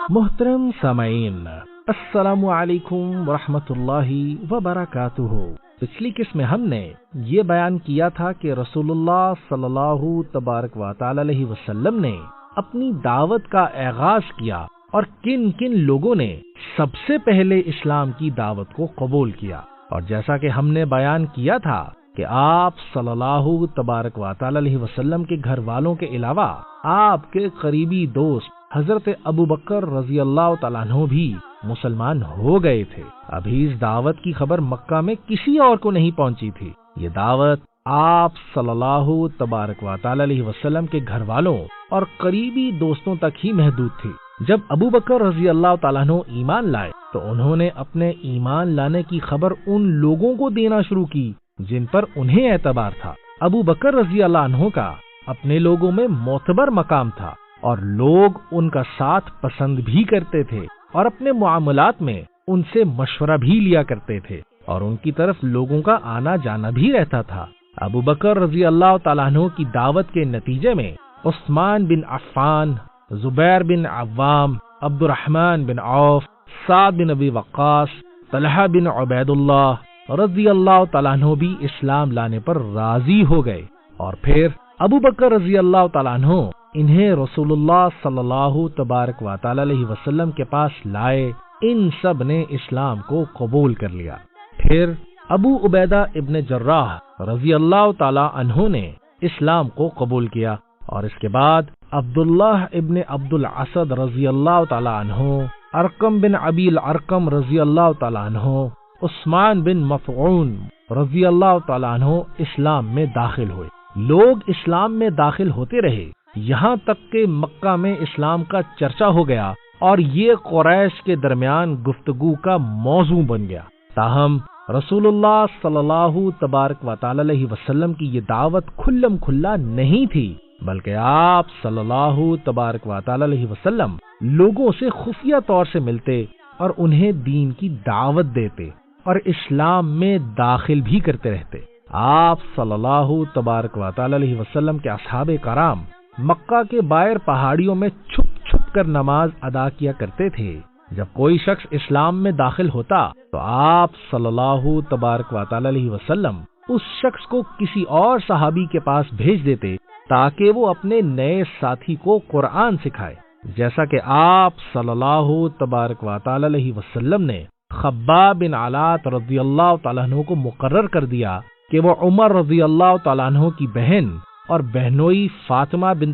محترم سامعین، السلام علیکم ورحمۃ اللہ وبرکاتہ۔ پچھلی قسط میں ہم نے یہ بیان کیا تھا کہ رسول اللہ صلی اللہ تبارک و تعالی علیہ وسلم نے اپنی دعوت کا آغاز کیا اور کن کن لوگوں نے سب سے پہلے اسلام کی دعوت کو قبول کیا۔ اور جیسا کہ ہم نے بیان کیا تھا کہ آپ صلی اللہ تبارک و تعالی علیہ وسلم کے گھر والوں کے علاوہ آپ کے قریبی دوست حضرت ابو بکر رضی اللہ تعالیٰ عنہ بھی مسلمان ہو گئے تھے۔ ابھی اس دعوت کی خبر مکہ میں کسی اور کو نہیں پہنچی تھی۔ یہ دعوت آپ صلی اللہ تبارک و تعالی علیہ وسلم کے گھر والوں اور قریبی دوستوں تک ہی محدود تھی۔ جب ابو بکر رضی اللہ تعالیٰ عنہ ایمان لائے تو انہوں نے اپنے ایمان لانے کی خبر ان لوگوں کو دینا شروع کی جن پر انہیں اعتبار تھا۔ ابو بکر رضی اللہ عنہ کا اپنے لوگوں میں معتبر مقام تھا اور لوگ ان کا ساتھ پسند بھی کرتے تھے اور اپنے معاملات میں ان سے مشورہ بھی لیا کرتے تھے اور ان کی طرف لوگوں کا آنا جانا بھی رہتا تھا۔ ابو بکر رضی اللہ تعالیٰ عنہ کی دعوت کے نتیجے میں عثمان بن عفان، زبیر بن عوام، عبد الرحمن بن عوف، سعد بن ابی وقاص، طلحہ بن عبید اللہ رضی اللہ تعالیٰ عنہ بھی اسلام لانے پر راضی ہو گئے، اور پھر ابو بکر رضی اللہ تعالیٰ عنہ انہیں رسول اللہ صلی اللہ تبارک و تعالی علیہ وسلم کے پاس لائے۔ ان سب نے اسلام کو قبول کر لیا۔ پھر ابو عبیدہ ابن جراح رضی اللہ تعالی عنہ نے اسلام کو قبول کیا، اور اس کے بعد عبداللہ ابن عبد الاسد رضی اللہ تعالی عنہ، ارقم بن ابی الارقم رضی اللہ تعالی عنہ، عثمان بن مفعون رضی اللہ تعالی عنہ اسلام میں داخل ہوئے۔ لوگ اسلام میں داخل ہوتے رہے، یہاں تک کہ مکہ میں اسلام کا چرچا ہو گیا اور یہ قریش کے درمیان گفتگو کا موضوع بن گیا۔ تاہم رسول اللہ صلی اللہ تبارک و تعالی علیہ وسلم کی یہ دعوت کھلم کھلا نہیں تھی، بلکہ آپ صلی اللہ تبارک و تعالی علیہ وسلم لوگوں سے خفیہ طور سے ملتے اور انہیں دین کی دعوت دیتے اور اسلام میں داخل بھی کرتے رہتے۔ آپ صلی اللہ تبارک و تعالی علیہ وسلم کے اصحاب کرام مکہ کے باہر پہاڑیوں میں چھپ چھپ کر نماز ادا کیا کرتے تھے۔ جب کوئی شخص اسلام میں داخل ہوتا تو آپ صلی اللہ تبارک و تعالی علیہ وسلم اس شخص کو کسی اور صحابی کے پاس بھیج دیتے تاکہ وہ اپنے نئے ساتھی کو قرآن سکھائے، جیسا کہ آپ صلی اللہ تبارک و تعالی علیہ وسلم نے خباب بن علات رضی اللہ تعالیٰ عنہ کو مقرر کر دیا کہ وہ عمر رضی اللہ تعالیٰ عنہ کی بہن اور بہنوئی فاطمہ بنت